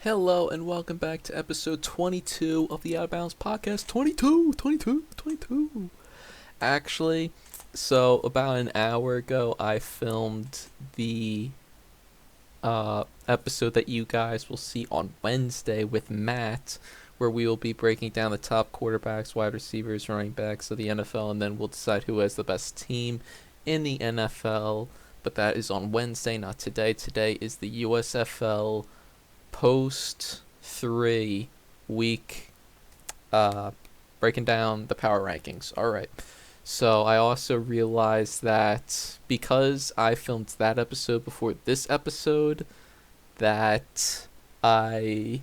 Hello and welcome back to episode 22 of the Out of Bounds podcast. 22. Actually, so about an hour ago, I filmed the episode that you guys will see on Wednesday with Matt, where we will be breaking down the top quarterbacks, wide receivers, running backs of the NFL, and then we'll decide who has the best team in the NFL. But that is on Wednesday, not today. Today is the USFL post 3 week breaking down the power rankings. All right. So I also realized that because I filmed that episode before this episode, that I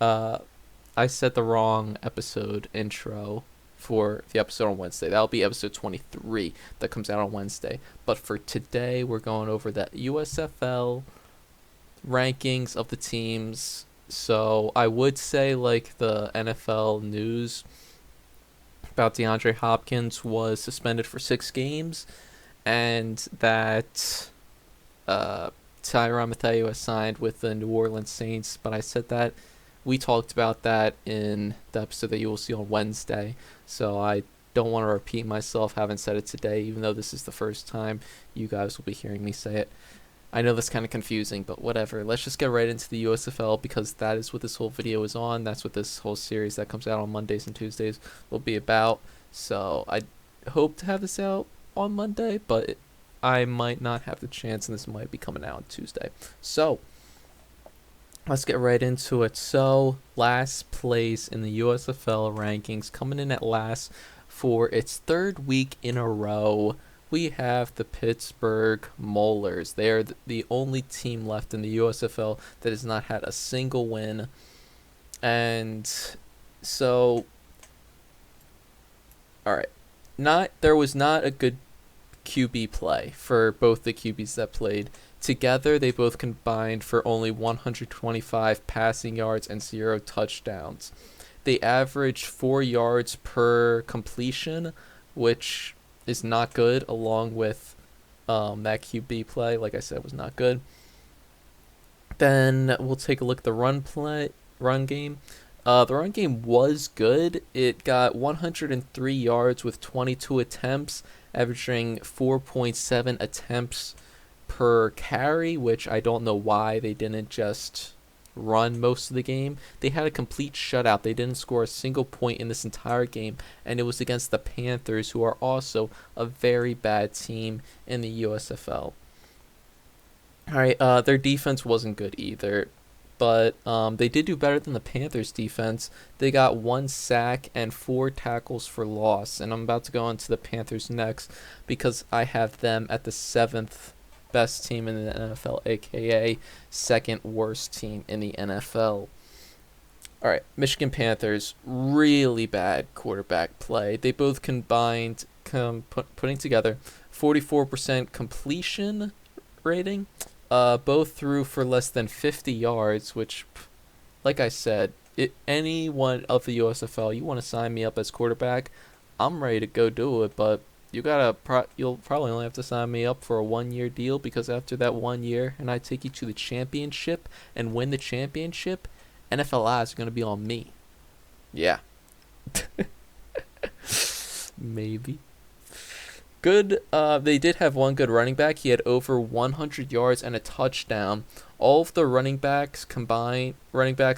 said the wrong episode intro for the episode on Wednesday. That'll be episode 23 that comes out on Wednesday. But for today, we're going over the USFL rankings of the teams. So I would say like the NFL news about DeAndre Hopkins was suspended for 6 games, and that Tyrann Mathieu has signed with the New Orleans Saints. But I said that we talked about that in the episode that you will see on Wednesday, so I don't want to repeat myself. Haven't said it today, even though this is the first time you guys will be hearing me say it. I know that's kind of confusing, but whatever. Let's just get right into the USFL, because that is what this whole video is on. That's what this whole series that comes out on Mondays and Tuesdays will be about. So I hope to have this out on Monday, but I might not have the chance, and this might be coming out on Tuesday. So let's get right into it. So last place in the USFL rankings, coming in at last for its 3rd week in a row, we have the Pittsburgh Maulers. They are the only team left in the USFL that has not had a single win. And so, all right, there was not a good QB play for both the QBs that played. Together, they both combined for only 125 passing yards and 0 touchdowns. They averaged 4 yards per completion, which is not good, along with that QB play, like I said, was not good. Then we'll take a look at the run game. The run game was good. It got 103 yards with 22 attempts, averaging 4.7 attempts per carry, which I don't know why they didn't just run most of the game. They had a complete shutout. They didn't score a single point in this entire game, and it was against the Panthers, who are also a very bad team in the USFL. All right, their defense wasn't good either, but they did do better than the Panthers defense. They got 1 sack and 4 tackles for loss, and I'm about to go into the Panthers next because I have them at the 7th best team in the NFL, aka 2nd worst team in the NFL. All right, Michigan Panthers, really bad quarterback play. They both combined, putting together 44% completion rating. Both threw for less than 50 yards, which, like I said, any one of the USFL, you want to sign me up as quarterback, I'm ready to go do it, but you'll probably only have to sign me up for a 1-year deal, because after that 1 year and I take you to the championship and win the championship, NFL eyes are going to be on me. Yeah. Maybe. Good. They did have one good running back. He had over 100 yards and a touchdown. All of the running backs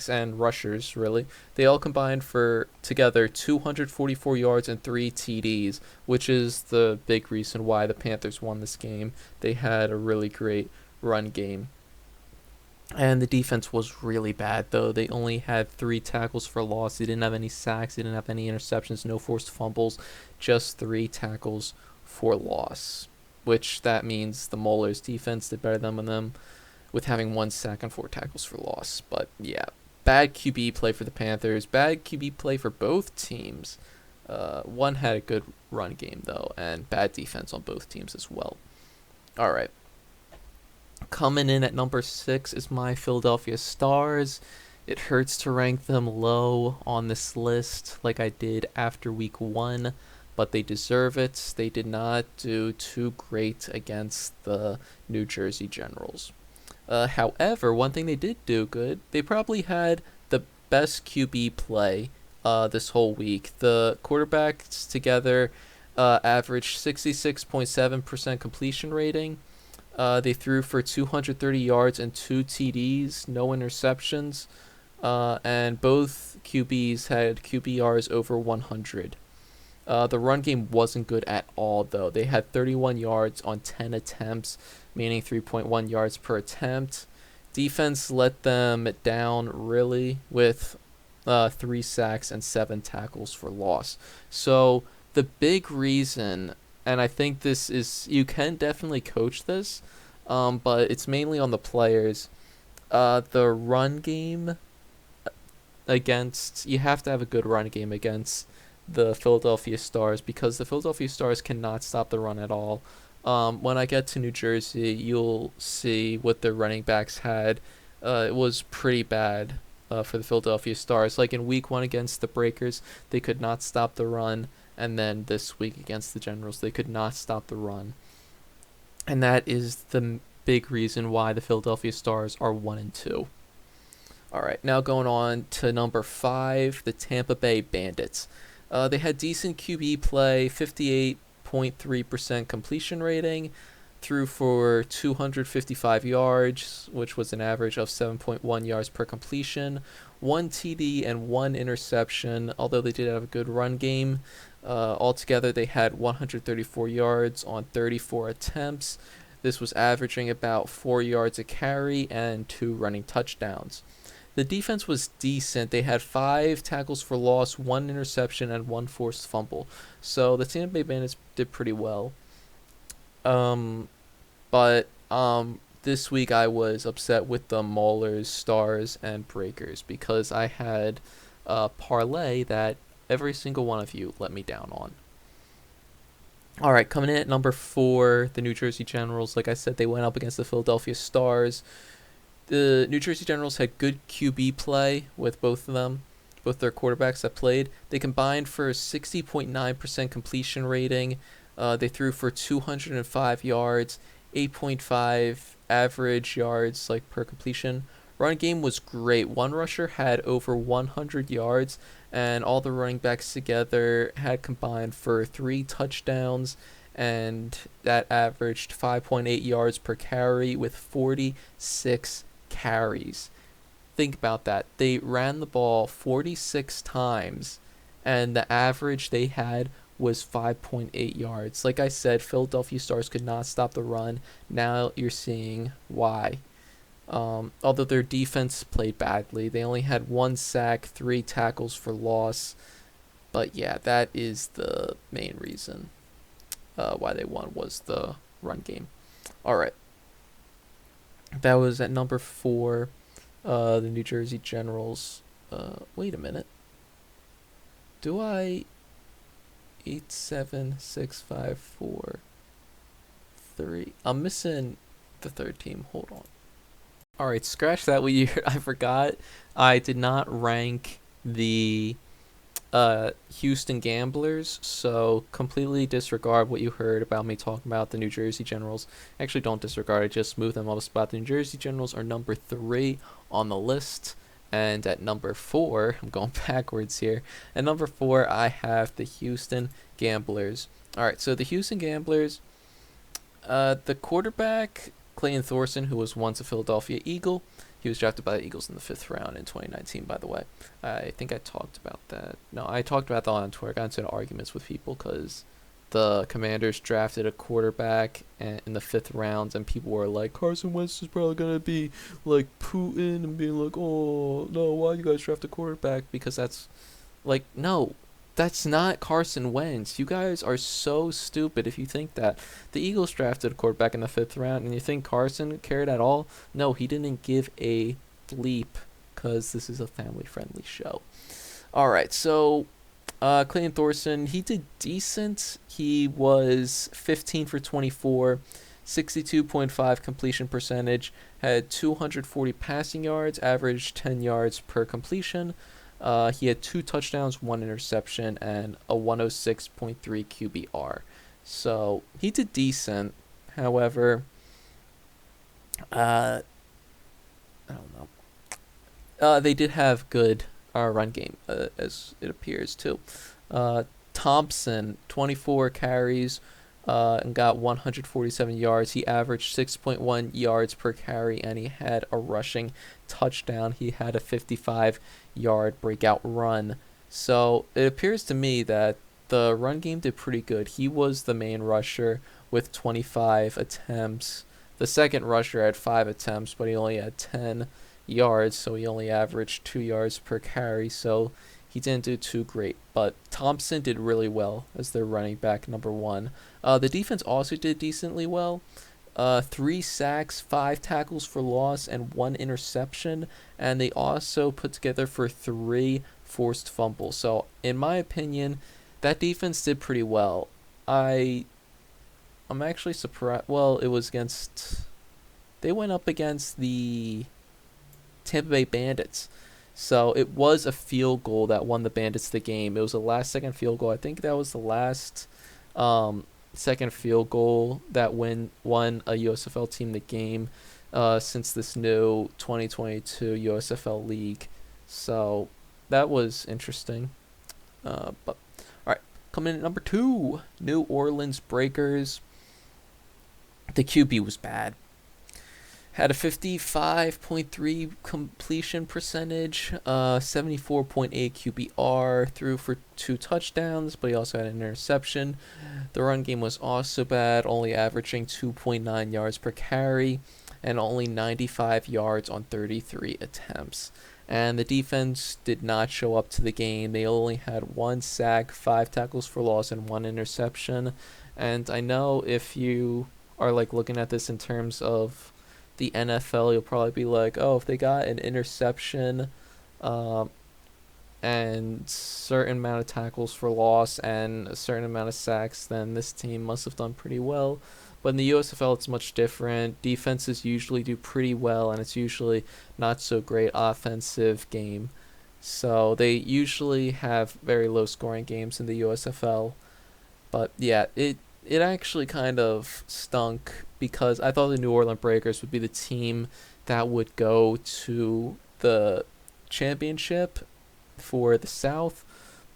and rushers, really, they all combined for together 244 yards and 3 TDs, which is the big reason why the Panthers won this game. They had a really great run game. And the defense was really bad, though. They only had 3 tackles for loss. They didn't have any sacks. They didn't have any interceptions, no forced fumbles, just 3 tackles for loss, which that means the Maulers defense did better than them with having 1 sack and 4 tackles for loss. But yeah, bad QB play for the Panthers, bad QB play for both teams. One had a good run game, though, and bad defense on both teams as well. All right, coming in at number 6 is my Philadelphia Stars. It hurts to rank them low on this list like I did after week 1, but they deserve it. They did not do too great against the New Jersey Generals. However, one thing they did do good, they probably had the best QB play this whole week. The quarterbacks together averaged 66.7% completion rating. They threw for 230 yards and 2 TDs, no interceptions, and both QBs had QBRs over 100. The run game wasn't good at all, though. They had 31 yards on 10 attempts, meaning 3.1 yards per attempt. Defense let them down, really, with 3 sacks and 7 tackles for loss. So, the big reason, and I think this is, you can definitely coach this, but it's mainly on the players. The run game against, you have to have a good run game against the Philadelphia Stars because the Philadelphia Stars cannot stop the run at all. When I get to New Jersey, you'll see what their running backs had. It was pretty bad for the Philadelphia Stars. Like in week 1 against the Breakers, they could not stop the run. And then this week against the Generals, they could not stop the run. And that is the big reason why the Philadelphia Stars are 1-2. All right, now going on to number 5, the Tampa Bay Bandits. They had decent QB play, 58.3% completion rating, threw for 255 yards, which was an average of 7.1 yards per completion, 1 TD and 1 interception, although they did have a good run game. Altogether, they had 134 yards on 34 attempts. This was averaging about 4 yards a carry and 2 running touchdowns. The defense was decent. They had 5 tackles for loss, 1 interception, and 1 forced fumble. So the Tampa Bay Bandits did pretty well. But this week I was upset with the Maulers, Stars, and Breakers because I had a parlay that every single one of you let me down on. All right, coming in at number 4, the New Jersey Generals. Like I said, they went up against the Philadelphia Stars. The New Jersey Generals had good QB play with both of them, both their quarterbacks that played. They combined for 60.9% completion rating. They threw for 205 yards, 8.5 average yards like per completion. Run game was great. One rusher had over 100 yards, and all the running backs together had combined for 3 touchdowns, and that averaged 5.8 yards per carry with 46 carries. Think about that. They ran the ball 46 times, and the average they had was 5.8 yards. Like I said, Philadelphia Stars could not stop the run. Now you're seeing why. Although their defense played badly, they only had 1 sack, 3 tackles for loss. But yeah, that is the main reason why they won, was the run game. All right. That was at number 4, the New Jersey Generals. Wait a minute. Do I 8, 7, 6, 5, 4, 3? I'm missing the third team. Hold on. All right, scratch that. I forgot. I did not rank the Houston Gamblers, so completely disregard what you heard about me talking about the New Jersey Generals. Actually, don't disregard it, just move them up a spot. The New Jersey Generals are number 3 on the list, and at number 4, I'm going backwards here. At number 4, I have the Houston Gamblers. All right, so the Houston Gamblers, the quarterback, Clayton Thorson, who was once a Philadelphia Eagle. He was drafted by the Eagles in the 5th round in 2019, by the way. I think I talked about that. No, I talked about that on Twitter. I got into arguments with people because the Commanders drafted a quarterback in the 5th round, and people were like, Carson Wentz is probably going to be like Putin, and being like, oh, no, why you guys draft a quarterback? Because that's like, no, that's not Carson Wentz. You guys are so stupid if you think that. The Eagles drafted a quarterback in the 5th round, and you think Carson cared at all? No, he didn't give a bleep, because this is a family-friendly show. All right, so Clayton Thorson, he did decent. He was 15 for 24, 62.5 completion percentage, had 240 passing yards, averaged 10 yards per completion. He had 2 touchdowns, 1 interception, and a 106.3 QBR. So he did decent. However, I don't know. They did have good run game, as it appears too. Uh, Thompson, 24 carries, and got 147 yards. He averaged 6.1 yards per carry, and he had a rushing touchdown. He had a 55-yard breakout run. So it appears to me that the run game did pretty good. He was the main rusher with 25 attempts. The second rusher had 5 attempts, but he only had 10 yards, so he only averaged 2 yards per carry, so he didn't do too great. But Thompson did really well as their running back number one. The defense also did decently well. 3 sacks, 5 tackles for loss, and 1 interception, and they also put together for 3 forced fumbles. So, in my opinion, that defense did pretty well. I I'm actually surprised. Well, it was against. They went up against the Tampa Bay Bandits. So it was a field goal that won the Bandits the game. It was a last second field goal. I think that was the last second field goal that won a USFL team the game since this new 2022 USFL league. So that was interesting. But all right, coming in at number 2, New Orleans Breakers. The QB was bad. Had a 55.3 completion percentage, 74.8 QBR, threw for 2 touchdowns, but he also had an interception. The run game was also bad, only averaging 2.9 yards per carry and only 95 yards on 33 attempts. And the defense did not show up to the game. They only had 1 sack, 5 tackles for loss, and 1 interception. And I know if you are like looking at this in terms of the NFL, you'll probably be like, oh, if they got an interception and certain amount of tackles for loss and a certain amount of sacks, then this team must have done pretty well. But in the USFL, it's much different. Defenses usually do pretty well, and it's usually not so great offensive game. So they usually have very low scoring games in the USFL. But yeah, it actually kind of stunk because I thought the New Orleans Breakers would be the team that would go to the championship for the South.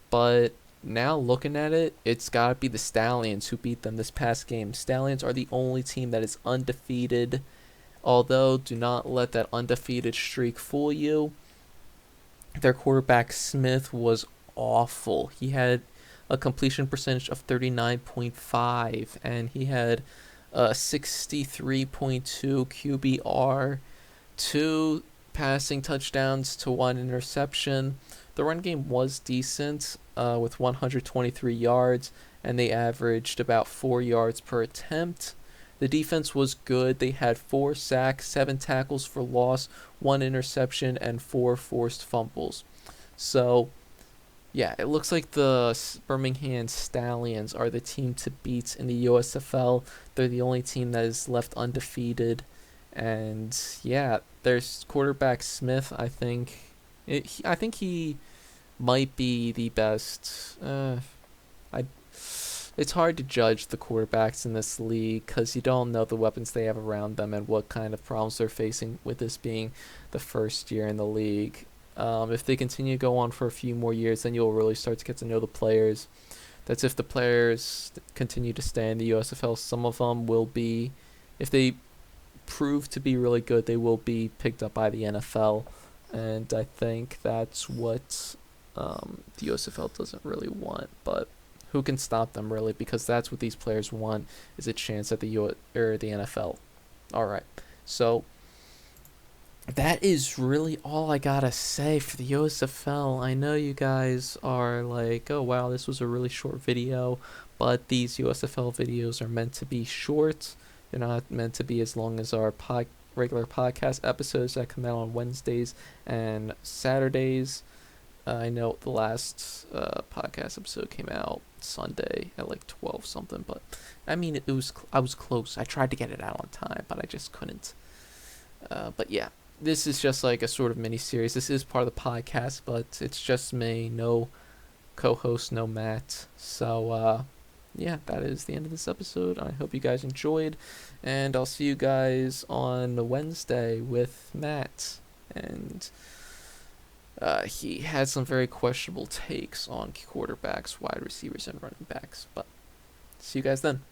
But now looking at it, it's got to be the Stallions who beat them this past game. Stallions are the only team that is undefeated. Although, do not let that undefeated streak fool you. Their quarterback, Smith, was awful. He had a completion percentage of 39.5, and he had a 63.2 QBR, 2 passing touchdowns to 1 interception. The run game was decent with 123 yards, and they averaged about 4 yards per attempt. The defense was good. They had 4 sacks, 7 tackles for loss, 1 interception, and 4 forced fumbles. So yeah, it looks like the Birmingham Stallions are the team to beat in the USFL. They're the only team that is left undefeated. And yeah, there's quarterback Smith. I think he might be the best. It's hard to judge the quarterbacks in this league because you don't know the weapons they have around them and what kind of problems they're facing with this being the first year in the league. If they continue to go on for a few more years, then you'll really start to get to know the players. That's if the players continue to stay in the USFL. Some of them will be, if they prove to be really good, they will be picked up by the NFL. And I think that's what the USFL doesn't really want. But who can stop them, really? Because that's what these players want, is a chance at the NFL. All right. So that is really all I gotta say for the USFL. I know you guys are like, oh wow, this was a really short video, but these USFL videos are meant to be short. They're not meant to be as long as our regular podcast episodes that come out on Wednesdays and Saturdays. I know the last podcast episode came out Sunday at like 12 something, but I mean I was close. I tried to get it out on time, but I just couldn't. But yeah. This is just like a sort of mini series. This is part of the podcast, but it's just me, no co-host, no Matt. So yeah, that is the end of this episode. I hope you guys enjoyed, and I'll see you guys on Wednesday with Matt. And he had some very questionable takes on quarterbacks, wide receivers, and running backs. But see you guys then.